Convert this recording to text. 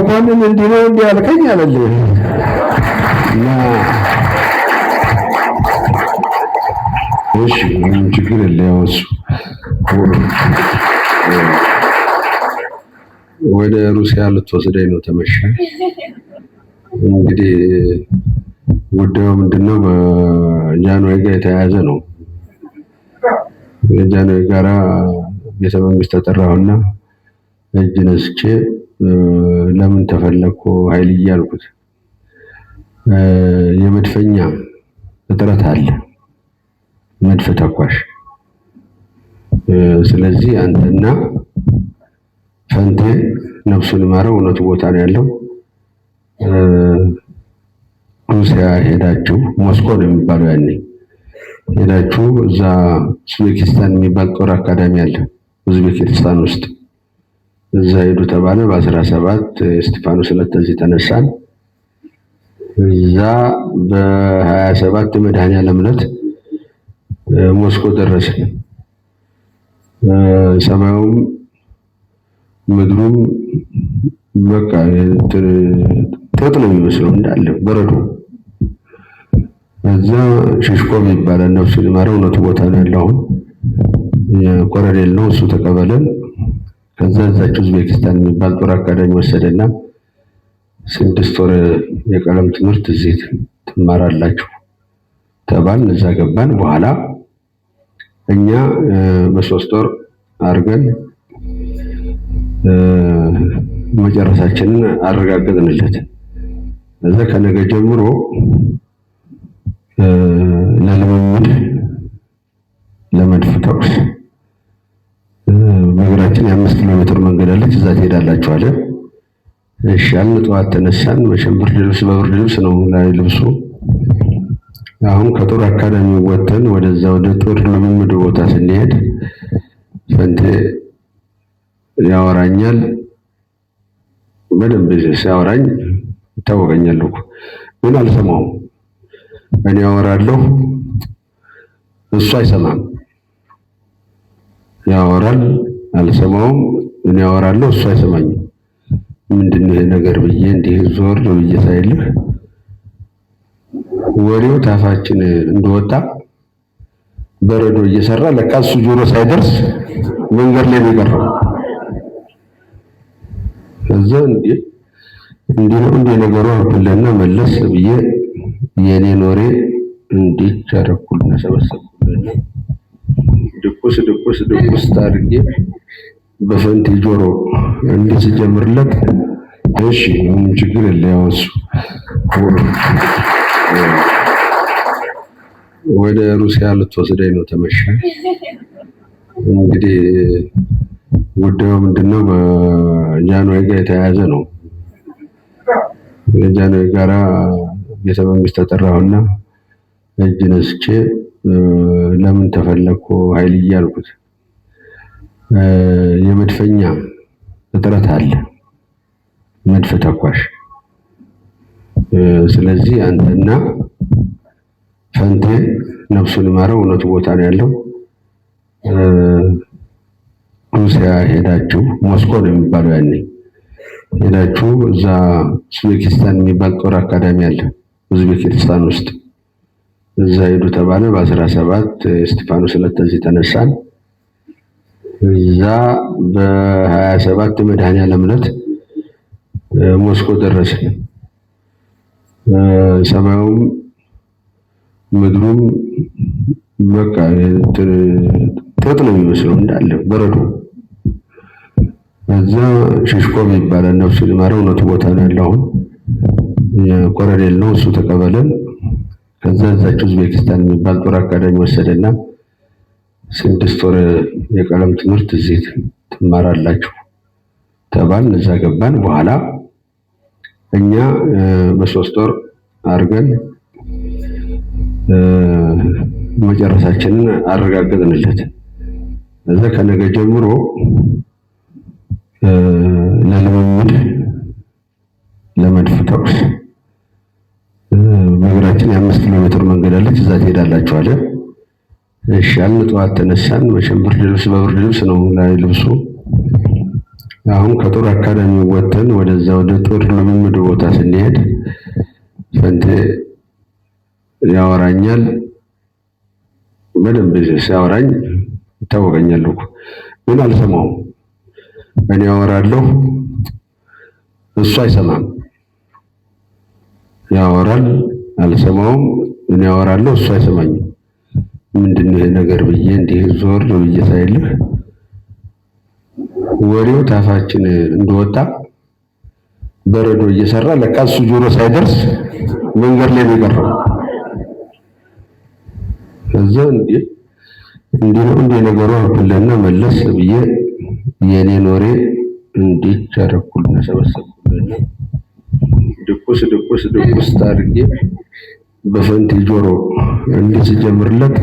መኮንን እንዲህ ነው እንዲህ ያልከኝ አለልህ እና እሺ ምንም ችግር የለም። እሱ ወደ ሩሲያ ልትወስደኝ ነው ተመሸ። እንግዲህ ጉዳዩ ምንድነው? በጃንሆይ ጋር የተያያዘ ነው። የጃንሆይ ጋራ ቤተ መንግስት ተጠራሁና እጅ ነስቼ ለምን ተፈለኩ ኃይልዬ አልኩት። የመድፈኛ እጥረት አለ፣ መድፍ ተኳሽ። ስለዚህ አንተና ፈንቴ ነፍሱን ይማረው እውነቱ ቦታ ነው ያለው፣ ሩሲያ ሄዳችሁ ሞስኮ ነው የሚባለው ያኔ ሄዳችሁ እዛ ኡዝቤኪስታን የሚባል ጦር አካዳሚ አለ ኡዝቤኪስታን ውስጥ፣ እዛ ሄዱ ተባለ። በ17 እስጢፋኖስ ዕለት እዚህ ተነሳን። እዛ በ27 መድኃኔዓለም ዕለት ሞስኮ ደረስን። ሰማዩም ምድሩም በቃ ጥጥ ነው የሚመስለው እንዳለ በረዶ። እዛ ሽሽኮቭ ይባላል ነፍሱን ይማረው እውነቱ ቦታ ነው ያለው አሁን ኮሎኔል ነው እሱ ተቀበለን። ከዛ እዛችሁ ኡዝቤኪስታን የሚባል ጦር አካዳሚ ወሰደና 6 ወር የቀለም ትምህርት እዚህ ትማራላችሁ ተባልን። እዛ ገባን። በኋላ እኛ በ3 ወር አድርገን መጨረሳችንን አረጋገጥንለት። እዛ ከነገ ጀምሮ ለልምምድ ለመድፍ ተኩስ በእግራችን የ5 ኪሎ ሜትር መንገድ አለች፣ እዛ ትሄዳላችሁ አለ። እሺ አልን። ጠዋት ተነሳን። መቼም ብርድ ልብስ በብርድ ልብስ ነው ላይ ልብሱ። አሁን ከጦር አካዳሚ ወጥተን ወደዛ ወደ ጦር ልምምድ ቦታ ስንሄድ ፈንቴ ያወራኛል። በደንብ ሲያወራኝ ይታወቀኛል እኮ ግን አልሰማውም። እኔ ያወራለሁ እሱ አይሰማም። ያወራል አልሰማውም። እኔ ያወራለሁ እሱ አይሰማኝም። ምንድነው ይሄ ነገር ብዬ እንዲህ ዞር ብዬ ሳይልህ ወሬው ታፋችን እንደወጣ በረዶ እየሰራ ለካ እሱ ጆሮ ሳይደርስ መንገድ ላይ ነው የቀረው። ከዛ እንዲህ ነው እንደ ነገሩ አልኩልና መለስ ብዬ የኔን ወሬ እንዲህ ቸረኩልና ሰበሰብኩልና ድቁስ ታርጌ በፈንቴ ጆሮ እንዲህ ስጀምርለት እሺ ምንም ችግር የለም። እሱ ወደ ሩሲያ ልትወስደኝ ነው ተመሸ። እንግዲህ ጉዳዩ ምንድነው? በጃንሆይ ጋር የተያያዘ ነው። የጃንሆይ ጋራ ቤተ መንግስት ተጠራሁና እጅ ነስቼ ለምን ተፈለኩ ኃይልዬ አልኩት። የመድፈኛ እጥረት አለ፣ መድፍ ተኳሽ። ስለዚህ አንተና ፈንቴ ነፍሱን ይማረው እውነቱ ቦታ ነው ያለው፣ ሩሲያ ሄዳችሁ ሞስኮ ነው የሚባለው ያኔ ሄዳችሁ እዛ ኡዝቤኪስታን የሚባል ጦር አካዳሚ አለ ኡዝቤኪስታን ውስጥ፣ እዛ ሄዱ ተባለ። በ17 እስጢፋኖስ ዕለት እዚህ ተነሳን። እዛ በ27 መድኃኔዓለም ዕለት ሞስኮ ደረስን። ሰማዩም ምድሩም በቃ ጥጥ ነው የሚመስለው እንዳለ በረዶ። እዛ ሽሽኮቭ ይባላል ነፍሱን ይማረው እውነቱ ቦታ ነው ያለው አሁን ኮሎኔል ነው እሱ ተቀበለን። ከዛ እዛችሁ ኡዝቤኪስታን የሚባል ጦር አካዳሚ ወሰደና 6 ወር የቀለም ትምህርት እዚህ ትማራላችሁ ተባልን። እዛ ገባን። በኋላ እኛ በ3 ወር አድርገን መጨረሳችንን አረጋገጥንለት። እዛ ከነገ ጀምሮ ለልምምድ ለመድፍ ተኩስ በእግራችን የ5 ኪሎ ሜትር መንገድ አለች፣ እዛ ትሄዳላችሁ አለ። እሺ አልን። ጠዋት ተነሳን። መቼም ብርድ ልብስ በብርድ ልብስ ነው ላይ ልብሱ። አሁን ከጦር አካዳሚ አጋጣሚ ወጥተን ወደዛ ወደ ጦር ልምምድ ቦታ ስንሄድ ፈንቴ ያወራኛል። በደንብ ሲያወራኝ ይታወቀኛል እኮ ግን አልሰማውም። እኔ አወራለሁ፣ እሱ አይሰማም። ያወራል፣ አልሰማውም። እኔ አወራለሁ፣ እሱ አይሰማኝም። ምንድነው ይሄ ነገር ብዬ እንዲህ ዞር ብዬ ሳይልህ ወሬው ታፋችን እንደወጣ በረዶ እየሰራ ለካ እሱ ጆሮ ሳይደርስ መንገድ ላይ ነው የቀረው። ከዛ እንዲህ ነው እንደ ነገሩ አልኩልና መለስ ብዬ የኔን ወሬ እንዲህ ቻረኩልና ሰበሰብኩልና ድቁስ ታርጌ በፈንቲ ጆሮ እንዲህ ሲጀምርለት